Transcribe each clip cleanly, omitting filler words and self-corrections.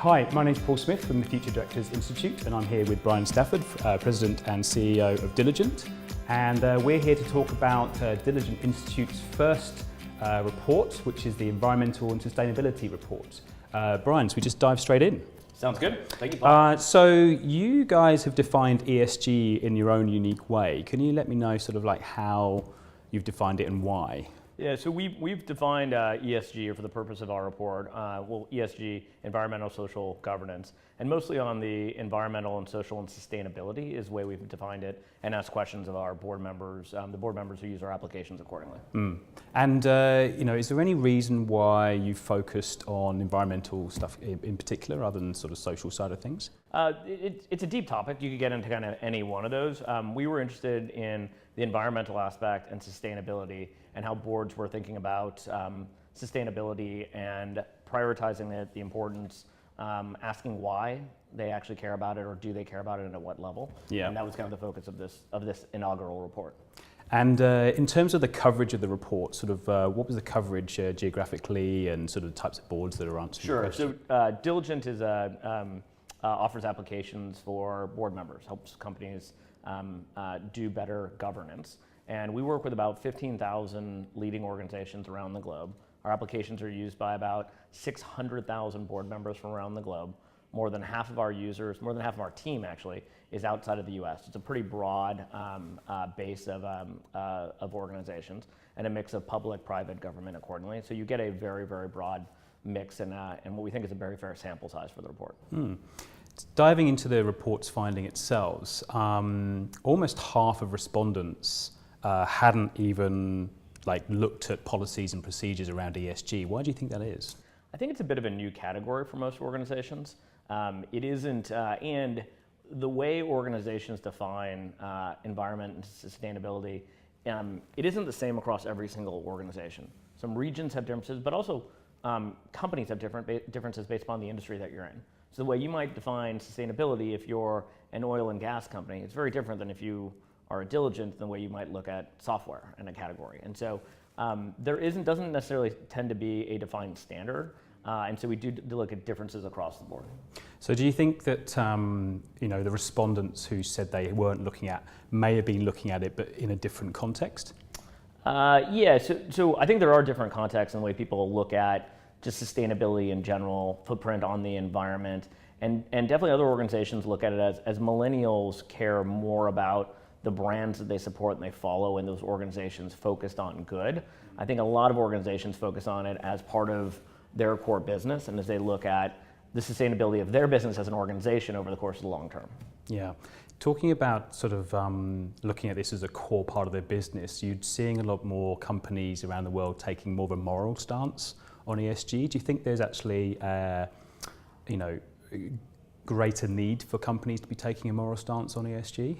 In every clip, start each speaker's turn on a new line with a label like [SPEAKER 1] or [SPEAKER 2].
[SPEAKER 1] Hi, my name's Paul Smith from the Future Directors Institute, and I'm here with Brian Stafford, President and CEO of Diligent. And we're here to talk about Diligent Institute's first report, which is the Environmental and Sustainability Report. Brian, so we just dive straight in.
[SPEAKER 2] Sounds good. Thank you, Paul.
[SPEAKER 1] So you guys have defined ESG in your own unique way. Can you let me know sort of like how you've defined it and why?
[SPEAKER 2] Yeah, so we've defined ESG for the purpose of our report, ESG, environmental, social, governance, and mostly on the environmental and social and sustainability is the way we've defined it, and asked questions of our board members, the board members who use our applications accordingly.
[SPEAKER 1] And is there any reason why you focused on environmental stuff in particular, rather than sort of social side of things?
[SPEAKER 2] It's a deep topic. You could get into kind of any one of those. We were interested in the environmental aspect and sustainability, and how boards were thinking about sustainability and prioritizing it, the importance, asking why they actually care about it, or do they care about it, and at what level.
[SPEAKER 1] Yeah.
[SPEAKER 2] And that was kind of the focus of this inaugural report.
[SPEAKER 1] And in terms of the coverage of the report, sort of what was the coverage geographically, and sort of the types of boards that are answering the question?
[SPEAKER 2] So Diligent is offers applications for board members, helps companies do better governance. And we work with about 15,000 leading organizations around the globe. Our applications are used by about 600,000 board members from around the globe. More than half of our users, more than half of our team actually, is outside of the US. It's a pretty broad base of organizations, and a mix of public, private, government accordingly. So you get a very, very broad mix, and what we think is a very fair sample size for the report.
[SPEAKER 1] Diving into the report's finding itself, almost half of respondents hadn't even looked at policies and procedures around ESG. Why do you think that is?
[SPEAKER 2] I think it's a bit of a new category for most organizations. It isn't, and the way organizations define environment and sustainability, it isn't the same across every single organization. Some regions have differences, but also companies have differences based upon the industry that you're in. So the way you might define sustainability if you're an oil and gas company, it's very different than if you are Diligent, than the way you might look at software in a category. And so doesn't necessarily tend to be a defined standard, and so we do look at differences across the board.
[SPEAKER 1] So do you think that the respondents who said they weren't looking at may have been looking at it, but in a different context?
[SPEAKER 2] Yeah, so I think there are different contexts in the way people look at just sustainability in general, footprint on the environment, and definitely other organizations look at it as millennials care more about the brands that they support and they follow, and those organizations focused on good. I think a lot of organizations focus on it as part of their core business, and as they look at the sustainability of their business as an organization over the course of the long term.
[SPEAKER 1] Yeah. Talking about sort of looking at this as a core part of their business, you're seeing a lot more companies around the world taking more of a moral stance on ESG. Do you think there's actually greater need for companies to be taking a moral stance on ESG?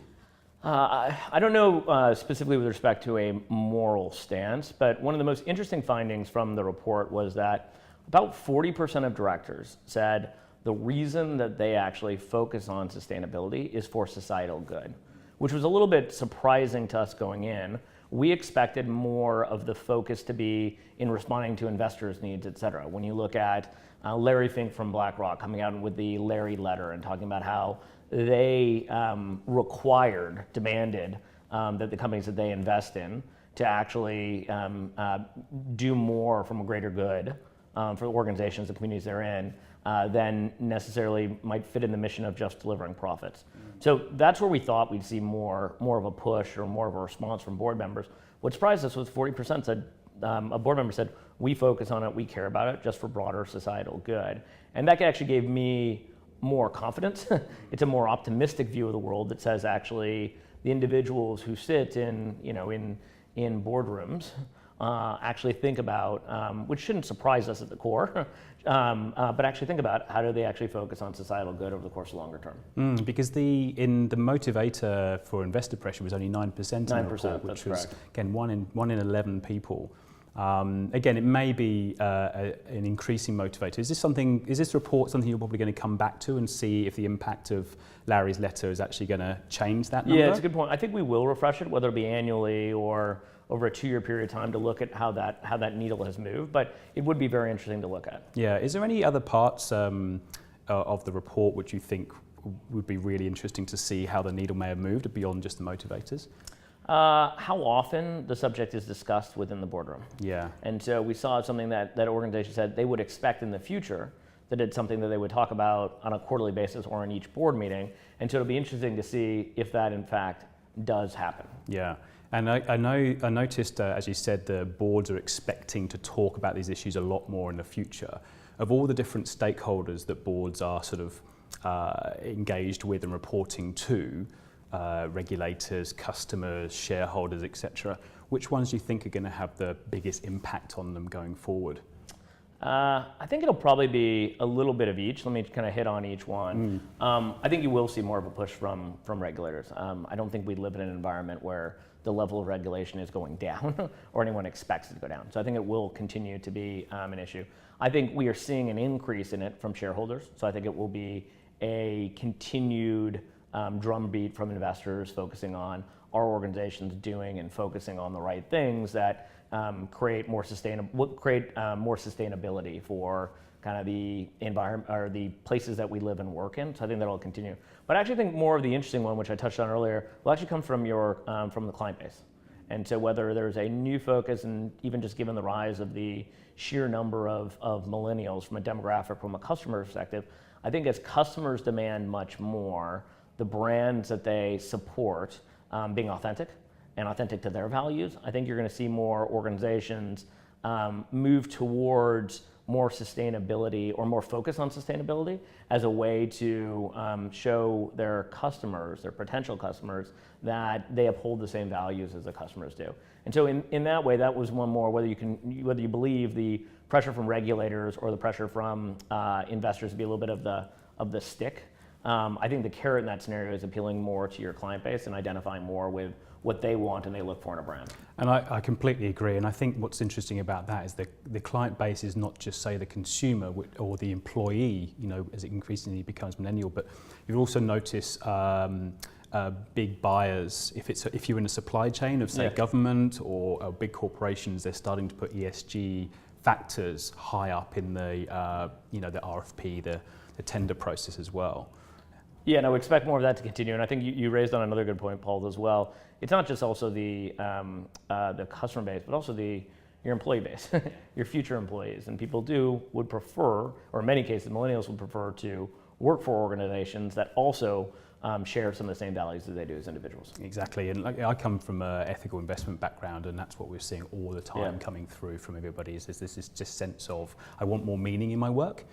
[SPEAKER 2] I don't know specifically with respect to a moral stance, but one of the most interesting findings from the report was that about 40% of directors said the reason that they actually focus on sustainability is for societal good, which was a little bit surprising to us going in. We expected more of the focus to be in responding to investors' needs, et cetera. When you look at Larry Fink from BlackRock coming out with the Larry letter and talking about how they demanded that the companies that they invest in to actually do more from a greater good for the organizations and communities they're in than necessarily might fit in the mission of just delivering profits. So that's where we thought we'd see more of a push or more of a response from board members. What surprised us was 40% said, a board member said, we focus on it, we care about it just for broader societal good. And that actually gave me more confidence. It's a more optimistic view of the world that says actually the individuals who sit in boardrooms actually think about, which shouldn't surprise us at the core, but actually think about how do they actually focus on societal good over the course of the longer term.
[SPEAKER 1] Because the motivator for investor pressure was only 9% in the report, which was
[SPEAKER 2] correct.
[SPEAKER 1] Again 1 in 11 people. Again, it may be an increasing motivator. Is this report something you're probably going to come back to and see if the impact of Larry's letter is actually going to change that number?
[SPEAKER 2] Yeah, it's a good point. I think we will refresh it, whether it be annually or over a 2-year period of time, to look at how that needle has moved. But it would be very interesting to look at.
[SPEAKER 1] Yeah. Is there any other parts of of the report which you think would be really interesting to see how the needle may have moved beyond just the motivators?
[SPEAKER 2] How often the subject is discussed within the boardroom.
[SPEAKER 1] Yeah.
[SPEAKER 2] And so we saw something that organization said they would expect in the future, that it's something that they would talk about on a quarterly basis or in each board meeting. And so it'll be interesting to see if that in fact does happen.
[SPEAKER 1] Yeah. And I noticed, as you said, the boards are expecting to talk about these issues a lot more in the future. Of all the different stakeholders that boards are sort of engaged with and reporting to, regulators, customers, shareholders, etc., which ones do you think are going to have the biggest impact on them going forward?
[SPEAKER 2] I think it'll probably be a little bit of each. Let me kind of hit on each one. I think you will see more of a push from regulators. I don't think we live in an environment where the level of regulation is going down or anyone expects it to go down. So I think it will continue to be an issue. I think we are seeing an increase in it from shareholders. So I think it will be a continued drumbeat from investors focusing on our organizations doing and focusing on the right things that create more sustainability for kind of the environment or the places that we live and work in. So I think that'll continue. But I actually think more of the interesting one, which I touched on earlier, will actually come from from the client base. And so whether there's a new focus, and even just given the rise of the sheer number of millennials from a demographic, from a customer perspective, I think as customers demand much more, the brands that they support being authentic and authentic to their values, I think you're going to see more organizations move towards more sustainability or more focus on sustainability as a way to show their customers, their potential customers, that they uphold the same values as the customers do. And so in that way, that was one more, whether you believe the pressure from regulators or the pressure from investors to be a little bit of the stick. I think the carrot in that scenario is appealing more to your client base and identifying more with what they want and they look for in a brand.
[SPEAKER 1] And I completely agree. And I think what's interesting about that is the client base is not just, say, the consumer or the employee, as it increasingly becomes millennial, but you'll also notice big buyers. If you're in a supply chain of, say, government or big corporations, they're starting to put ESG factors high up in the RFP, the tender process as well.
[SPEAKER 2] Yeah, and I would expect more of that to continue. And I think you raised on another good point, Paul, as well. It's not just also the customer base, but also your employee base, your future employees. And people would prefer, or in many cases, millennials would prefer to work for organizations that also share some of the same values that they do as individuals.
[SPEAKER 1] Exactly, and I come from an ethical investment background, and that's what we're seeing all the time coming through from everybody is this just sense of, I want more meaning in my work.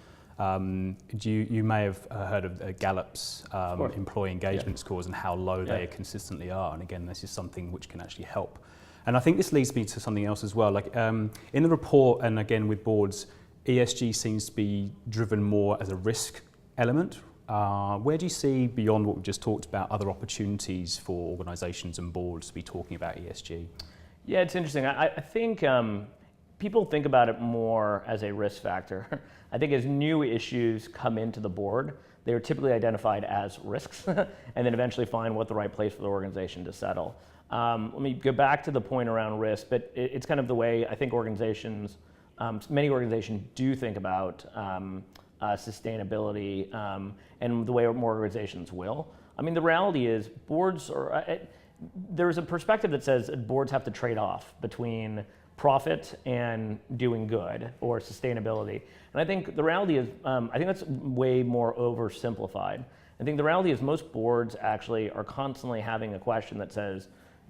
[SPEAKER 1] You may have heard of Gallup's employee engagement scores and how low they consistently are. And again, this is something which can actually help. And I think this leads me to something else as well. Like in the report, and again with boards, ESG seems to be driven more as a risk element. Where do you see, beyond what we've just talked about, other opportunities for organizations and boards to be talking about ESG?
[SPEAKER 2] Yeah, it's interesting. I think people think about it more as a risk factor. I think as new issues come into the board, they are typically identified as risks and then eventually find what the right place for the organization to settle. Let me go back to the point around risk, but it's kind of the way I think many organizations do think about sustainability and the way more organizations will. I mean, the reality is there's a perspective that says boards have to trade off between profit and doing good or sustainability. And I think the reality is, I think that's way more oversimplified. I think the reality is most boards actually are constantly having a question that says,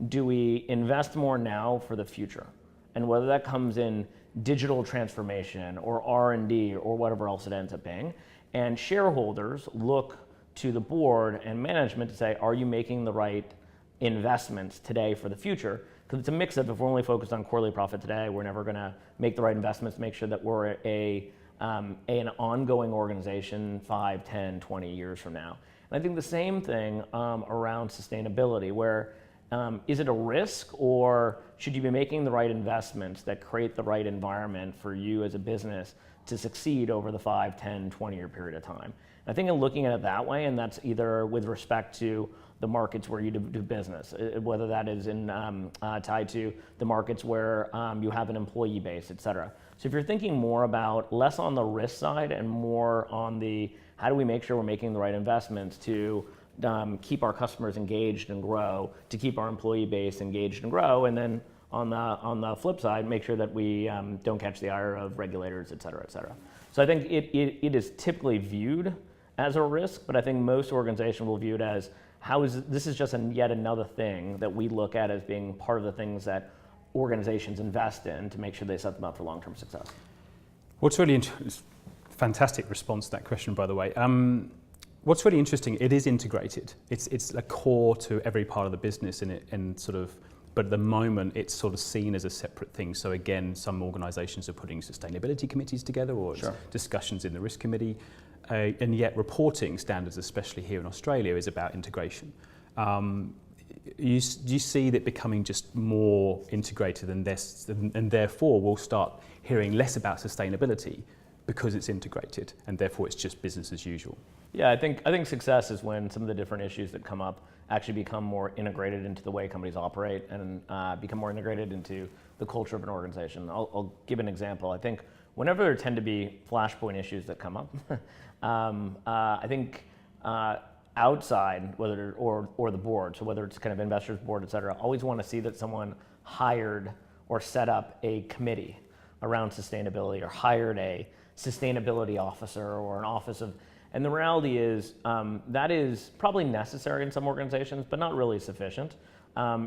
[SPEAKER 2] do we invest more now for the future? And whether that comes in digital transformation or R&D or whatever else it ends up being. And shareholders look to the board and management to say, are you making the right investments today for the future? Because it's a mix of, if we're only focused on quarterly profit today, we're never going to make the right investments to make sure that we're an ongoing organization 5, 10, 20 years from now. And I think the same thing around sustainability, where is it a risk, or should you be making the right investments that create the right environment for you as a business to succeed over the 5, 10, 20-year period of time? And I think in looking at it that way, and that's either with respect to the markets where you do business, whether that is tied to the markets where you have an employee base, et cetera. So if you're thinking more about less on the risk side and more on the how do we make sure we're making the right investments to keep our customers engaged and grow, to keep our employee base engaged and grow, and then on the flip side, make sure that we don't catch the ire of regulators, et cetera, et cetera. So I think it is typically viewed as a risk, but I think most organizations will view it as this is just yet another thing that we look at as being part of the things that organizations invest in to make sure they set them up for long-term success.
[SPEAKER 1] What's really fantastic response to that question, by the way. What's really interesting, it is integrated. It's a core to every part of the business in it, and but at the moment it's sort of seen as a separate thing. So again, some organizations are putting sustainability committees together, or
[SPEAKER 2] Sure.
[SPEAKER 1] discussions in the risk committee, and yet reporting standards, especially here in Australia, is about integration. Do you see that becoming just more integrated and therefore we'll start hearing less about sustainability because it's integrated, and therefore it's just business as usual?
[SPEAKER 2] Yeah, I think success is when some of the different issues that come up actually become more integrated into the way companies operate and become more integrated into the culture of an organization. I'll give an example. I think whenever there tend to be flashpoint issues that come up, I think outside, or the board, so whether it's kind of investors board, et cetera, always want to see that someone hired or set up a committee around sustainability, or hired a sustainability officer or an office of. And the reality is that is probably necessary in some organizations, but not really sufficient.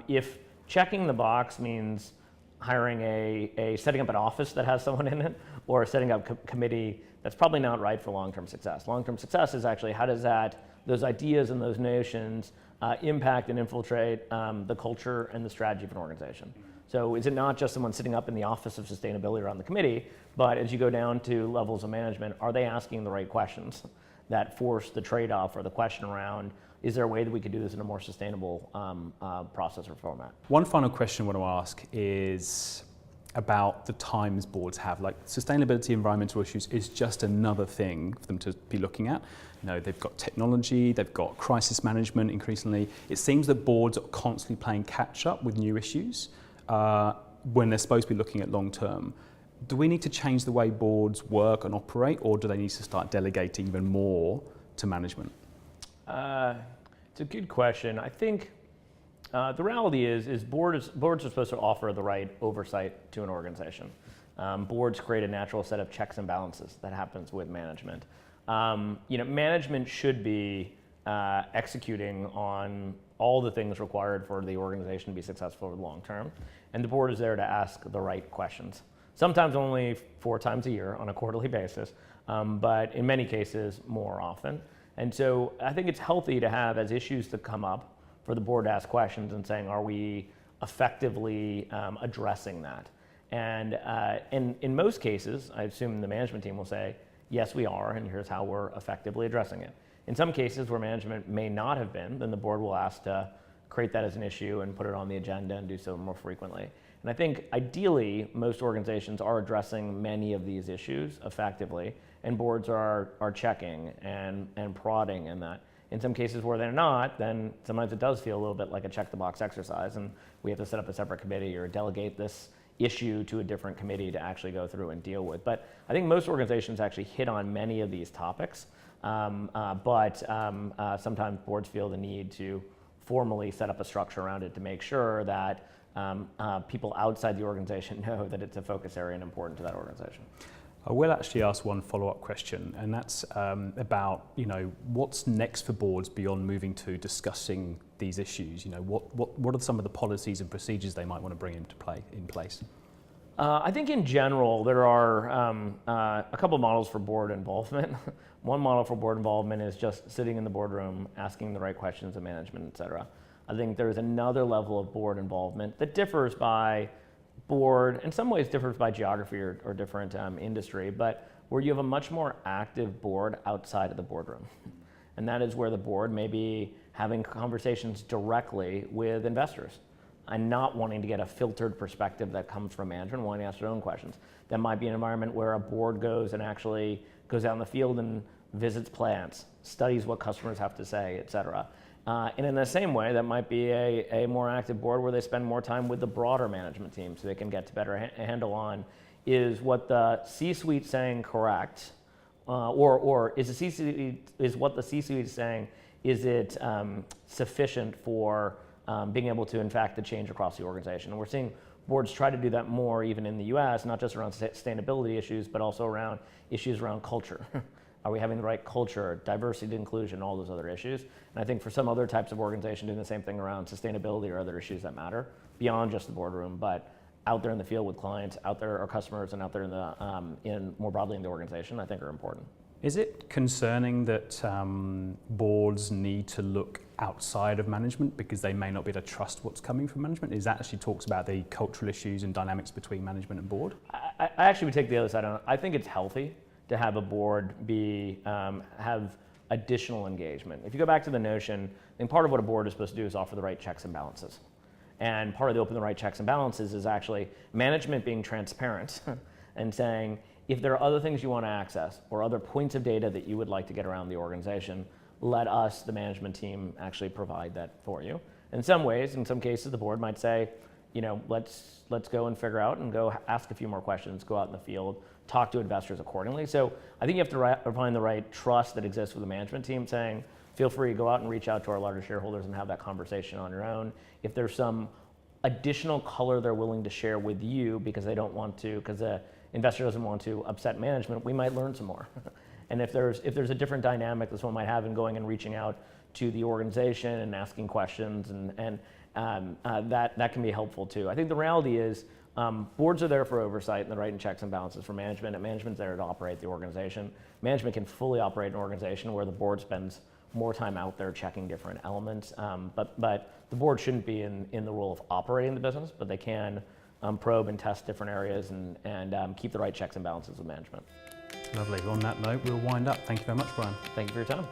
[SPEAKER 2] If checking the box means hiring setting up an office that has someone in it, or setting up a committee, that's probably not right for long-term success. Long-term success is actually how does those ideas and those notions impact and infiltrate the culture and the strategy of an organization. So is it not just someone sitting up in the office of sustainability or on the committee, but as you go down to levels of management, are they asking the right questions that force the trade-off, or the question around, is there a way that we could do this in a more sustainable process or format?
[SPEAKER 1] One final question I want to ask is about the times boards have. Like, sustainability, environmental issues is just another thing for them to be looking at. They've got technology, they've got crisis management increasingly. It seems that boards are constantly playing catch up with new issues when they're supposed to be looking at long term. Do we need to change the way boards work and operate, or do they need to start delegating even more to management?
[SPEAKER 2] It's a good question. I think the reality is boards are supposed to offer the right oversight to an organization. Boards create a natural set of checks and balances that happens with management. Management should be executing on all the things required for the organization to be successful over the long term, and the board is there to ask the right questions. Sometimes only 4 times a year on a quarterly basis, but in many cases more often. And so I think it's healthy to have, as issues that come up, for the board to ask questions and saying, are we effectively addressing that? And in most cases, I assume the management team will say, yes, we are, and here's how we're effectively addressing it. In some cases where management may not have been, then the board will ask to create that as an issue and put it on the agenda and do so more frequently. And I think ideally, most organizations are addressing many of these issues effectively, and boards are checking and prodding in that. In some cases where they're not, then sometimes it does feel a little bit like a check the box exercise, and we have to set up a separate committee or delegate this issue to a different committee to actually go through and deal with. But I think most organizations actually hit on many of these topics, but sometimes boards feel the need to formally set up a structure around it to make sure that people outside the organization know that it's a focus area and important to that organization.
[SPEAKER 1] I will actually ask one follow-up question, and that's about what's next for boards beyond moving to discussing these issues. What are some of the policies and procedures they might want to bring in place?
[SPEAKER 2] I think in general there are a couple of models for board involvement. One model for board involvement is just sitting in the boardroom, asking the right questions of management, et cetera. I think there's another level of board involvement that differs by board, in some ways differs by geography or different industry, but where you have a much more active board outside of the boardroom. And that is where the board may be having conversations directly with investors and not wanting to get a filtered perspective that comes from management, wanting to ask their own questions. That might be an environment where a board goes and actually goes out in the field and visits plants, studies what customers have to say, et cetera. And in the same way, that might be a more active board where they spend more time with the broader management team so they can get to better handle on, is what the C-suite saying correct, or is the C-suite, is what the C-suite is saying, is it sufficient for being able to, in fact, the change across the organization? And we're seeing boards try to do that more even in the US, not just around sustainability issues, but also around issues around culture. Are we having the right culture, diversity, inclusion, all those other issues? And I think for some other types of organization doing the same thing around sustainability or other issues that matter beyond just the boardroom, but out there in the field with clients, out there our customers, and out there in the more broadly in the organization, I think are important.
[SPEAKER 1] Is it concerning that boards need to look outside of management because they may not be able to trust what's coming from management? Is that actually talks about the cultural issues and dynamics between management and board?
[SPEAKER 2] I actually would take the other side on it. I think it's healthy to have a board have additional engagement. If you go back to the notion, I think part of what a board is supposed to do is offer the right checks and balances. And part of the open the right checks and balances is actually management being transparent and saying, if there are other things you want to access or other points of data that you would like to get around the organization, let us, the management team, actually provide that for you. In some ways, in some cases, the board might say, let's go and figure out and go ask a few more questions, go out in the field, talk to investors accordingly. So I think you have to find the right trust that exists with the management team saying, feel free to go out and reach out to our larger shareholders and have that conversation on your own. If there's some additional color they're willing to share with you because they don't want to, because the investor doesn't want to upset management, we might learn some more. And if there's a different dynamic that someone might have in going and reaching out to the organization and asking questions, and that can be helpful too. I think the reality is boards are there for oversight and the right and checks and balances for management, and management's there to operate the organization. Management can fully operate an organization where the board spends more time out there checking different elements, but the board shouldn't be in the role of operating the business, but they can probe and test different areas and keep the right checks and balances with management.
[SPEAKER 1] Lovely. On that note, we'll wind up. Thank you very much, Brian.
[SPEAKER 2] Thank you for your time.